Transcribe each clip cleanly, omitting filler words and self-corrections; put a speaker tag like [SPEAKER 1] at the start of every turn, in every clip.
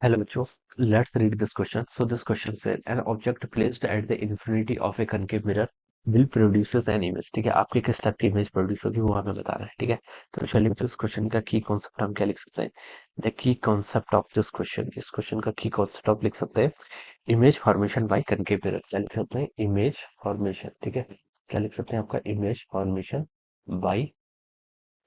[SPEAKER 1] Hello, bachcho. Let's read this question. So this question said, an object placed at the infinity of a concave mirror will produces an image. ठीक है, आपके किस type की image produce होगी वो हमें बताना है. ठीक है, तो चलिए बच्चों, इस क्वेश्चन का की कॉन्सेप्ट हम क्या लिख सकते हैं. The key concept of this question, इस क्वेश्चन का की कॉन्सेप्ट ऑफ लिख सकते हैं image formation by concave mirror. क्या लिख सकते हैं? Image formation. ठीक है, क्या लिख सकते हैं? आपका image formation by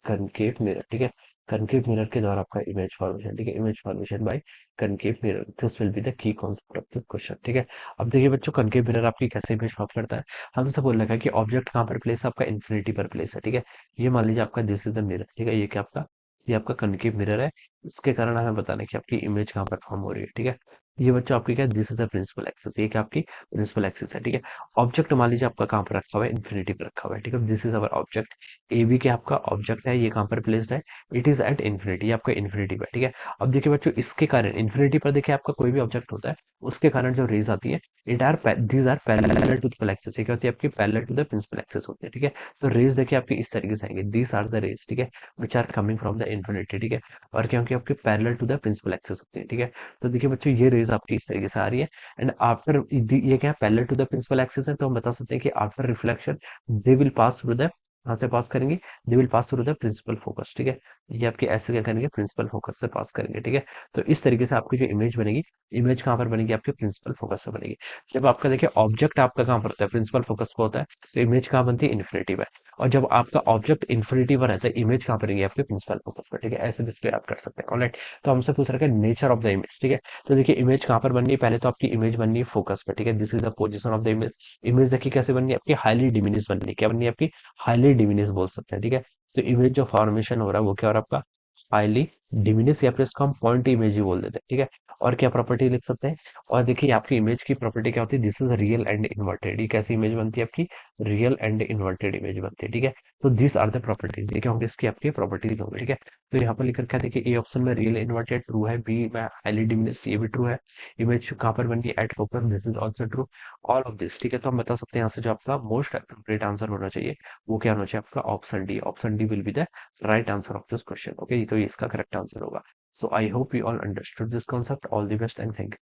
[SPEAKER 1] concave mirror. ठीक है, कनकेव मिरर के द्वारा आपका इमेज फॉर्मेशन. ठीक है, image formation by concave mirror, this will be the key concept of the question. ठीक है, अब देखिए बच्चों, कनकेव मिरर आपकी कैसे इमेज फॉर्म करता है. हमसे बोल रखा है कि ऑब्जेक्ट कहाँ पर प्लेस है, आपका इन्फिनिटी पर प्लेस है. ठीक है, ये मान लीजिए आपका दिस इज द मिरर. ठीक है, ये क्या आपका, ये आपका कनकेव मिरर है. इसके कारण हमें बताना है कि आपकी इमेज कहाँ पर फॉर्म हो रही है. ठीक है, ये बच्चों आपकी क्या, this is the principal axis, ये क्या आपकी प्रिंसिपल एक्सिस है. ठीक है, ऑब्जेक्ट मान लीजिए आपका कहाँ पर रखा हुआ है, इन्फिनिटी पर रखा हुआ है. ठीक है, this is our object. A B के आपका ऑब्जेक्ट है, ये कहाँ पर प्लेस्ड है, इट इज एट इन्फिनिटी, ये आपका इन्फिनिटी पर. ठीक है, अब देखिए बच्चों, इसके कारण इन्फिनिटी पर देखिए आपका कोई भी ऑब्जेक्ट होता है, उसके कारण जो रेज आती है, it are these are parallel to principal axis. ये क्या होती है आपकी, parallel to the principal axis होती है. ठीक है, तो रेज देखिए आपकी इस तरीके से आएंगे, दीज आर द रेज. ठीक है, which are coming from the infinity. ठीक है, और क्योंकि आपके parallel to the principal axis होती है. ठीक है, तो देखिए बच्चों, ये रेज आपकी इस तरीके से आ रही है. एंड आफ्टर, ये क्या parallel to the principal axis है, तो हम बता सकते हैं कि after reflection they will pass through the, कहाँ से पास करेंगे, they will pass through the principal focus. ठीक है, ये आपके ऐसे क्या करेंगे, प्रिंसिपल फोकस से पास करेंगे. ठीक है, तो इस तरीके से आपकी जो इमेज बनेगी, इमेज कहाँ पर बनेगी, आपके प्रिंसिपल फोकस से बनेगी. जब आपका देखिए ऑब्जेक्ट आपका कहाँ पर होता है, प्रिंसिपल फोकस पर होता है, तो इमेज कहाँ बनती है, इन्फिनिटी पर. और जब आपका ऑब्जेक्ट इन्फिनिटी पर रहता है, इमेज कहाँ पर रहेगी, आपके प्रिंसिपल फोकस पर. ठीक है, ऐसे डिस्प्ले आप कर सकते हैं. ऑलराइट, तो हमसे पूछ रखा है नेचर ऑफ द इमेज. ठीक है, तो देखिए इमेज कहाँ पर बननी है, पहले तो आपकी इमेज बननी है फोकस पर. ठीक है, this is the position of the image. Image देखिए कैसे बननी है, आपकी हाईली डिमिनिश बननी है. क्या बननी है आपकी, हाईली डिमिनिश बोल सकते हैं. ठीक है, तो इमेज जो फॉर्मेशन हो रहा है वो क्या हो रहा है आपका, हाईली डिमिनिश, या फिर इसको हम पॉइंट इमेज ही बोल देते हैं. ठीक है, और क्या प्रॉपर्टी लिख सकते हैं, और देखिए आपकी इमेज की प्रॉपर्टी क्या होती है, this is real and inverted. ये कैसी इमेज बनती है आपकी, रियल एंड इन्वर्टेड इमेज बनती है. ठीक है, तो दिस आर द प्रॉपर्टीज, ये क्या होंगे, इसकी आपकी प्रॉपर्टीज होंगी. ठीक है, तो यहाँ पर लिख रखा है, देखिए ए ऑप्शन में रियल इन्वर्टेड ट्रू है, बी में हाईली डिमिनिश ये भी ट्रू है, इमेज कहाँ पर बनी है, at focus, this is also true, all of this. ठीक है, तो हम बता सकते हैं यहाँ से जो आपका मोस्ट अप्रोप्रिएट आंसर होना चाहिए वो क्या होना चाहिए, आपका option D. Option D will be the right answer of this question. Okay, तो ये इसका करेक्ट आंसर होगा. So I hope you all understood this concept. All the best and thank